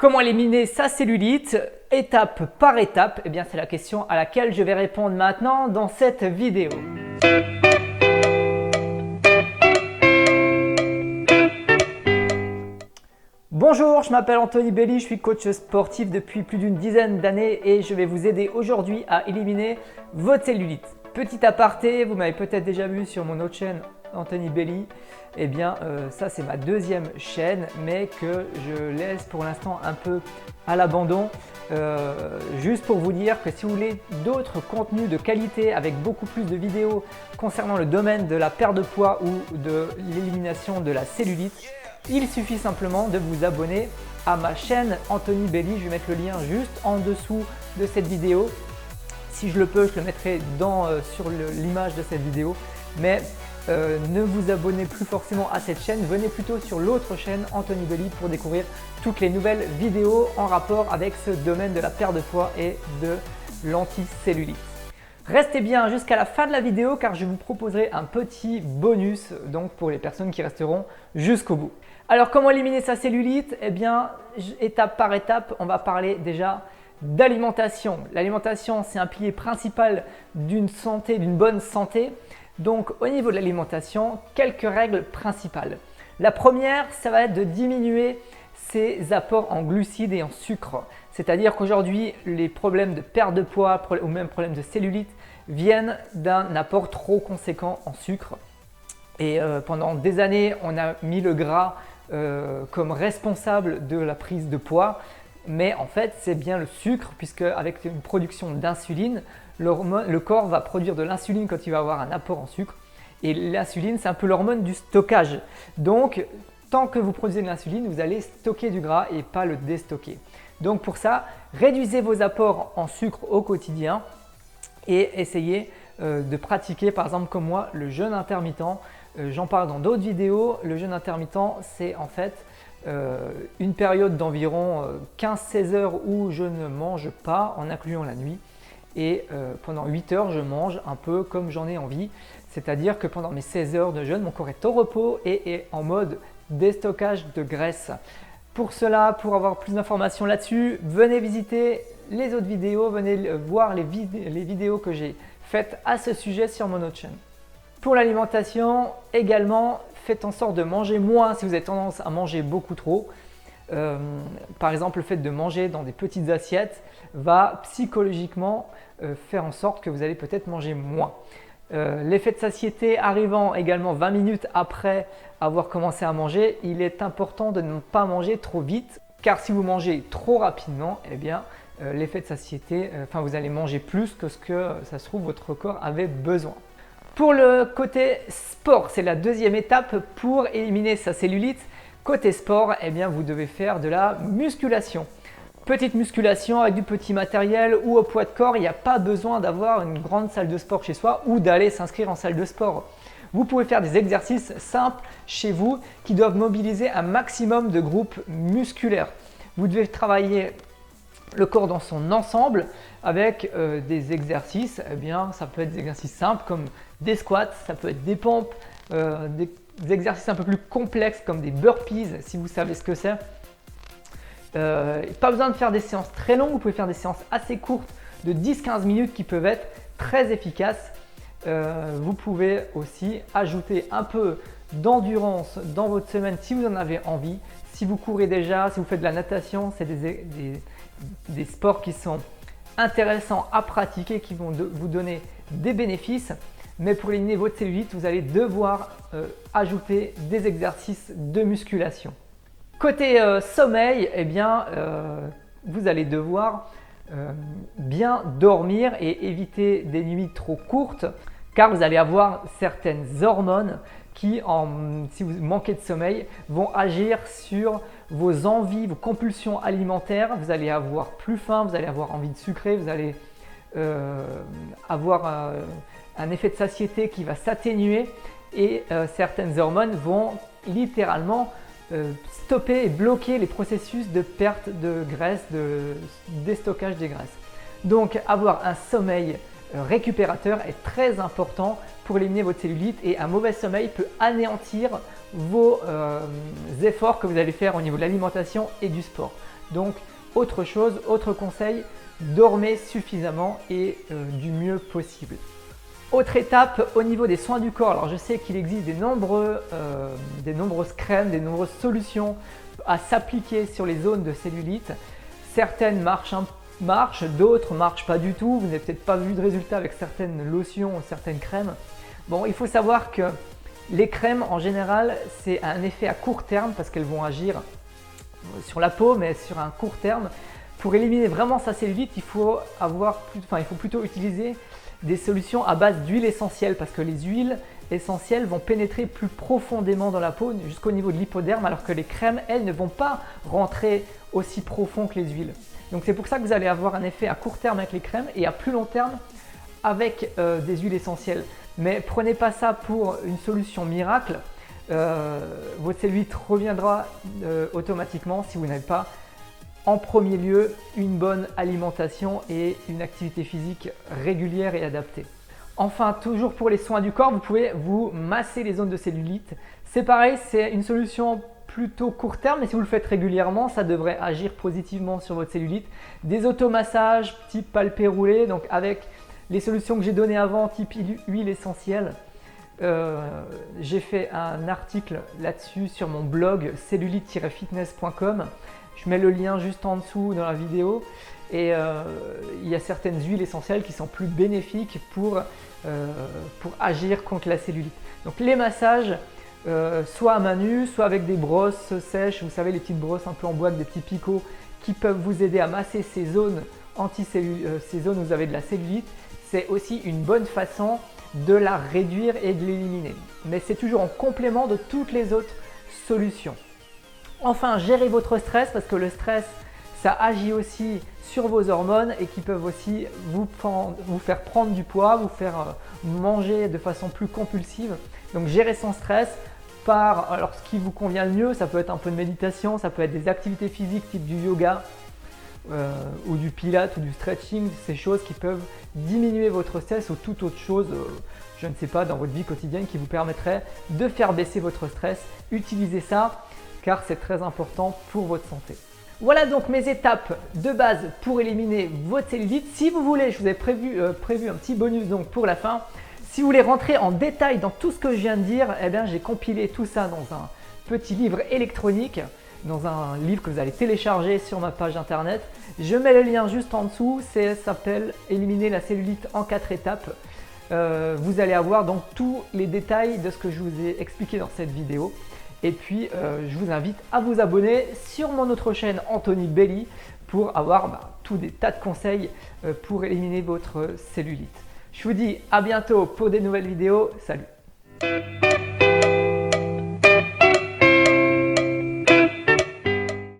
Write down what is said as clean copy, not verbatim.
Comment éliminer sa cellulite étape par étape? Eh bien, c'est la question à laquelle je vais répondre maintenant dans cette vidéo. Bonjour, je m'appelle Anthony Belly, je suis coach sportif depuis plus d'une dizaine d'années et je vais vous aider aujourd'hui à éliminer votre cellulite. Petit aparté, vous m'avez peut-être déjà vu sur mon autre chaîne Anthony Belly. Eh bien, ça c'est ma deuxième chaîne, mais que je laisse pour l'instant un peu à l'abandon. Juste pour vous dire que si vous voulez d'autres contenus de qualité avec beaucoup plus de vidéos concernant le domaine de la perte de poids ou de l'élimination de la cellulite, il suffit simplement de vous abonner à ma chaîne Anthony Belly. Je vais mettre le lien juste en dessous de cette vidéo. Si je le peux, je le mettrai sur l'image de cette vidéo. Mais ne vous abonnez plus forcément à cette chaîne, venez plutôt sur l'autre chaîne Anthony Belly pour découvrir toutes les nouvelles vidéos en rapport avec ce domaine de la perte de poids et de l'anticellulite. Restez bien jusqu'à la fin de la vidéo car je vous proposerai un petit bonus donc pour les personnes qui resteront jusqu'au bout. Alors comment éliminer sa cellulite? Eh bien, étape par étape, on va parler déjà d'alimentation. L'alimentation, c'est un pilier principal d'une bonne santé. Donc au niveau de l'alimentation, quelques règles principales. La première, ça va être de diminuer ses apports en glucides et en sucre. C'est-à-dire qu'aujourd'hui, les problèmes de perte de poids ou même problèmes de cellulite viennent d'un apport trop conséquent en sucre. Et pendant des années, on a mis le gras comme responsable de la prise de poids. Mais en fait, c'est bien le sucre puisque avec une production d'insuline, le corps va produire de l'insuline quand il va avoir un apport en sucre. Et l'insuline, c'est un peu l'hormone du stockage. Donc, tant que vous produisez de l'insuline, vous allez stocker du gras et pas le déstocker. Donc pour ça, réduisez vos apports en sucre au quotidien et essayez de pratiquer par exemple comme moi le jeûne intermittent. J'en parle dans d'autres vidéos. Le jeûne intermittent, c'est en fait une période d'environ 15-16 heures où je ne mange pas en incluant la nuit. Et pendant 8 heures, je mange un peu comme j'en ai envie. C'est-à-dire que pendant mes 16 heures de jeûne, mon corps est au repos et est en mode déstockage de graisse. Pour cela, pour avoir plus d'informations là-dessus, venez visiter les autres vidéos, venez voir les vidéos que j'ai faites à ce sujet sur mon autre chaîne. Pour l'alimentation, également, faites en sorte de manger moins si vous avez tendance à manger beaucoup trop. Par exemple, le fait de manger dans des petites assiettes va psychologiquement faire en sorte que vous allez peut-être manger moins. L'effet de satiété arrivant également 20 minutes après avoir commencé à manger, il est important de ne pas manger trop vite car si vous mangez trop rapidement, eh bien l'effet de satiété, vous allez manger plus que ce que ça se trouve votre corps avait besoin. Pour le côté sport, c'est la deuxième étape pour éliminer sa cellulite. Côté sport, eh bien vous devez faire de la musculation. Petite musculation avec du petit matériel ou au poids de corps, il n'y a pas besoin d'avoir une grande salle de sport chez soi ou d'aller s'inscrire en salle de sport. Vous pouvez faire des exercices simples chez vous qui doivent mobiliser un maximum de groupes musculaires. Vous devez travailler le corps dans son ensemble avec des exercices. Eh bien, ça peut être des exercices simples comme des squats, ça peut être des pompes, des exercices un peu plus complexes comme des burpees si vous savez ce que c'est. Pas besoin de faire des séances très longues, vous pouvez faire des séances assez courtes de 10-15 minutes qui peuvent être très efficaces. Vous pouvez aussi ajouter un peu d'endurance dans votre semaine si vous en avez envie. Si vous courez déjà, si vous faites de la natation, c'est des sports qui sont intéressants à pratiquer, qui vont vous donner des bénéfices. Mais pour éliminer votre cellulite, vous allez devoir ajouter des exercices de musculation. Côté sommeil, eh bien, vous allez devoir bien dormir et éviter des nuits trop courtes car vous allez avoir certaines hormones qui, si vous manquez de sommeil, vont agir sur vos envies, vos compulsions alimentaires. Vous allez avoir plus faim, vous allez avoir envie de sucrer, vous allez avoir un effet de satiété qui va s'atténuer et certaines hormones vont littéralement stopper et bloquer les processus de perte de graisse, de déstockage des graisses. Donc avoir un sommeil récupérateur est très important pour éliminer votre cellulite et un mauvais sommeil peut anéantir vos efforts que vous allez faire au niveau de l'alimentation et du sport. Donc autre chose, autre conseil, dormez suffisamment et du mieux possible. Autre étape au niveau des soins du corps, alors je sais qu'il existe des nombreuses crèmes, des nombreuses solutions à s'appliquer sur les zones de cellulite. Certaines marchent, d'autres ne marchent pas du tout. Vous n'avez peut-être pas vu de résultat avec certaines lotions ou certaines crèmes. Bon, il faut savoir que les crèmes en général, c'est un effet à court terme parce qu'elles vont agir sur la peau, mais sur un court terme. Pour éliminer vraiment sa cellulite, il faut plutôt utiliser des solutions à base d'huile essentielle parce que les huiles essentielles vont pénétrer plus profondément dans la peau jusqu'au niveau de l'hypoderme, alors que les crèmes, elles, ne vont pas rentrer aussi profond que les huiles. Donc c'est pour ça que vous allez avoir un effet à court terme avec les crèmes et à plus long terme avec des huiles essentielles. Mais prenez pas ça pour une solution miracle. Votre cellulite reviendra automatiquement si vous n'avez pas en premier lieu une bonne alimentation et une activité physique régulière et adaptée. Enfin, toujours pour les soins du corps, vous pouvez vous masser les zones de cellulite. C'est pareil, c'est une solution plutôt court terme, mais si vous le faites régulièrement, ça devrait agir positivement sur votre cellulite. Des automassages type palpé roulé, donc avec les solutions que j'ai données avant, type huile essentielle. J'ai fait un article là-dessus sur mon blog cellulite-fitness.com. Je mets le lien juste en dessous dans la vidéo et il y a certaines huiles essentielles qui sont plus bénéfiques pour agir contre la cellulite. Donc les massages, soit à main nue, soit avec des brosses sèches, vous savez les petites brosses un peu en bois avec des petits picots qui peuvent vous aider à masser ces zones ces zones où vous avez de la cellulite. C'est aussi une bonne façon de la réduire et de l'éliminer. Mais c'est toujours en complément de toutes les autres solutions. Enfin, gérez votre stress parce que le stress, ça agit aussi sur vos hormones et qui peuvent aussi vous faire prendre du poids, vous faire manger de façon plus compulsive. Donc gérez son stress alors ce qui vous convient le mieux, ça peut être un peu de méditation, ça peut être des activités physiques type du yoga ou du pilates ou du stretching, ces choses qui peuvent diminuer votre stress ou toute autre chose, je ne sais pas, dans votre vie quotidienne qui vous permettrait de faire baisser votre stress. Utilisez ça car c'est très important pour votre santé. Voilà donc mes étapes de base pour éliminer votre cellulite. Si vous voulez, je vous ai prévu un petit bonus donc pour la fin. Si vous voulez rentrer en détail dans tout ce que je viens de dire, eh bien j'ai compilé tout ça dans un petit livre électronique, dans un livre que vous allez télécharger sur ma page internet. Je mets le lien juste en dessous, ça s'appelle Éliminer la cellulite en 4 étapes. Vous allez avoir donc tous les détails de ce que je vous ai expliqué dans cette vidéo. Et puis, je vous invite à vous abonner sur mon autre chaîne Anthony Belly pour avoir tous des tas de conseils pour éliminer votre cellulite. Je vous dis à bientôt pour des nouvelles vidéos. Salut!